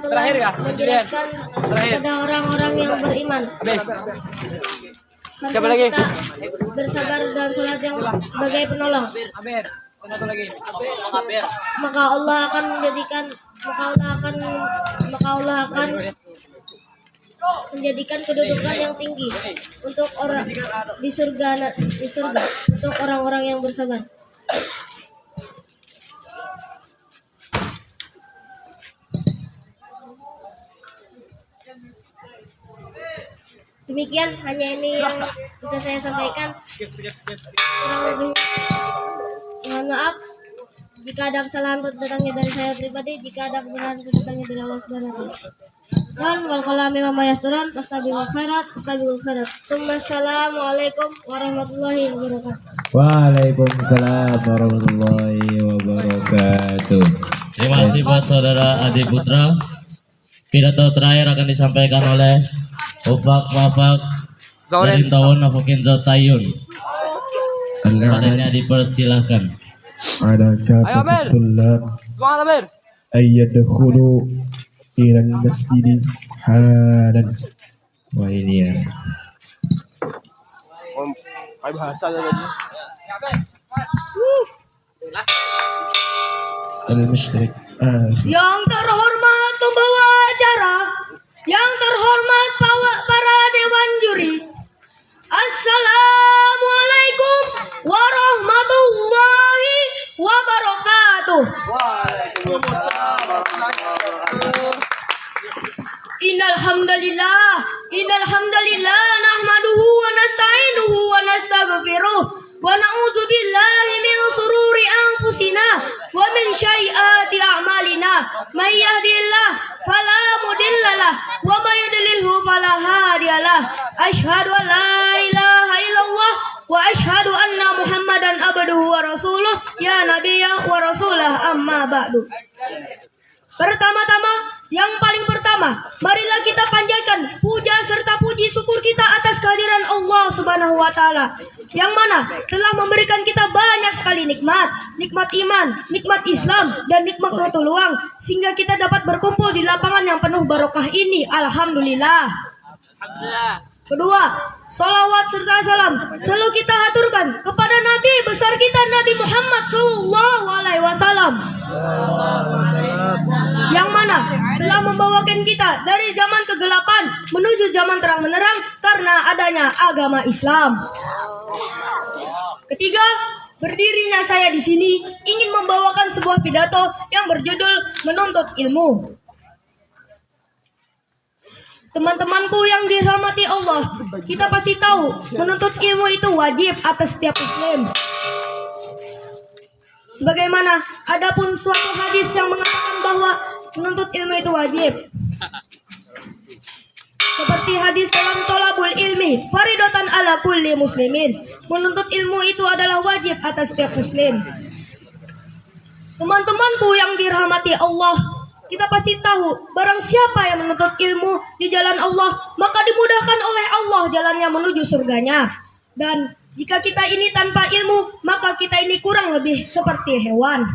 telah menjelaskan kepada orang-orang yang beriman. Harusnya kita bersabar dan sholat yang sebagai penolong. Maka Allah akan menjadikan kedudukan yang tinggi untuk orang di surga untuk orang-orang yang bersabar. Demikian, hanya ini yang bisa saya sampaikan. Kurang lebih mohon maaf jika ada kesalahan datangnya dari saya pribadi, jika ada kebenaran datangnya dari Allah Subhanahu wa taala. Dan wal qalami wa mayasturan astabiqul khairat. Assalamualaikum warahmatullahi wabarakatuh. Waalaikumsalam warahmatullahi wabarakatuh. Terima kasih buat saudara Adi Putra. Pidato terakhir akan disampaikan oleh Ufak Wafak dari Tawon Nafukin Zotayun. Padanya dipersilahkan. Ada kafatul ayyadkhulu ilal masjid hadan. Wah ini ya. Al-musyrik. Yang terhormat pembawa acara, yang terhormat para dewan juri, Assalamualaikum warahmatullahi wabarakatuh. Innal hamdalillah nahmaduhu wa nasta'inuhu wa nastaghfiruh wa na'udzu billahi min shururi anfusina wa min sayyiati a'malina. May yahdihillahu fala mudhillalah wa may yudlilhu fala hadiyalah. Asyhadu an la ilaha illallah wa asyhadu anna Muhammadan abduhu wa rasuluh. Ya nabiyya wa rasulah, amma ba'du. Pertama-tama, yang paling pertama, marilah kita panjatkan puja serta puji syukur kita atas kehadiran Allah Subhanahu wa taala yang mana telah memberikan kita banyak sekali nikmat iman, nikmat Islam dan nikmat waktu luang sehingga kita dapat berkumpul di lapangan yang penuh barokah ini. Alhamdulillah. Kedua, salawat serta salam selalu kita haturkan kepada Nabi besar kita Nabi Muhammad Sallallahu Alaihi Wasallam yang mana telah membawakan kita dari zaman kegelapan menuju zaman terang menerang karena adanya agama Islam. Ketiga, berdirinya saya di sini ingin membawakan sebuah pidato yang berjudul Menuntut Ilmu. Teman-temanku yang dirahmati Allah, kita pasti tahu menuntut ilmu itu wajib atas setiap muslim. Sebagaimana adapun suatu hadis yang mengatakan bahwa menuntut ilmu itu wajib. Seperti hadis dalam Thalabul Ilmi, faridatan ala kulli muslimin. Menuntut ilmu itu adalah wajib atas setiap muslim. Teman-temanku yang dirahmati Allah, kita pasti tahu barang siapa yang menuntut ilmu di jalan Allah maka dimudahkan oleh Allah jalannya menuju surganya. Dan jika kita ini tanpa ilmu maka kita ini kurang lebih seperti hewan.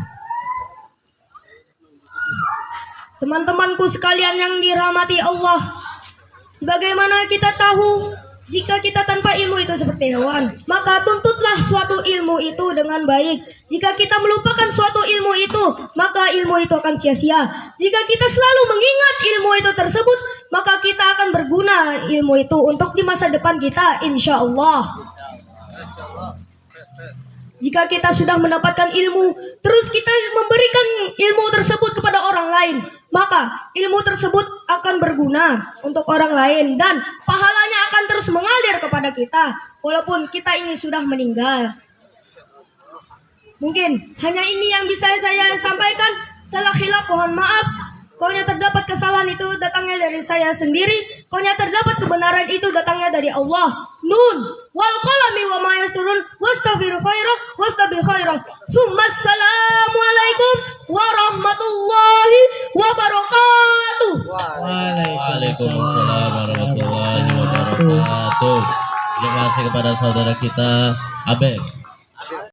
Teman-temanku sekalian yang dirahmati Allah, sebagaimana kita tahu jika kita tanpa ilmu itu seperti hewan, maka tuntutlah suatu ilmu itu dengan baik. Jika kita melupakan suatu ilmu itu, maka ilmu itu akan sia-sia. Jika kita selalu mengingat ilmu itu tersebut, maka kita akan berguna ilmu itu untuk di masa depan kita, insya Allah. Jika kita sudah mendapatkan ilmu, terus kita memberikan ilmu tersebut kepada orang lain, maka ilmu tersebut akan berguna untuk orang lain dan pahalanya akan terus mengalir kepada kita walaupun kita ini sudah meninggal. Mungkin hanya ini yang bisa saya sampaikan. Salah khilaf mohon maaf. Kaunya terdapat kesalahan itu datangnya dari saya sendiri, kaunya terdapat kebenaran itu datangnya dari Allah. Nun wal qalami wa ma yasturun wastaghfiru khairah wastabi khairah. Assalamualaikum warahmatullahi wabarakatuh. Waalaikumsalam warahmatullahi wabarakatuh. Terima kasih kepada saudara kita Abel.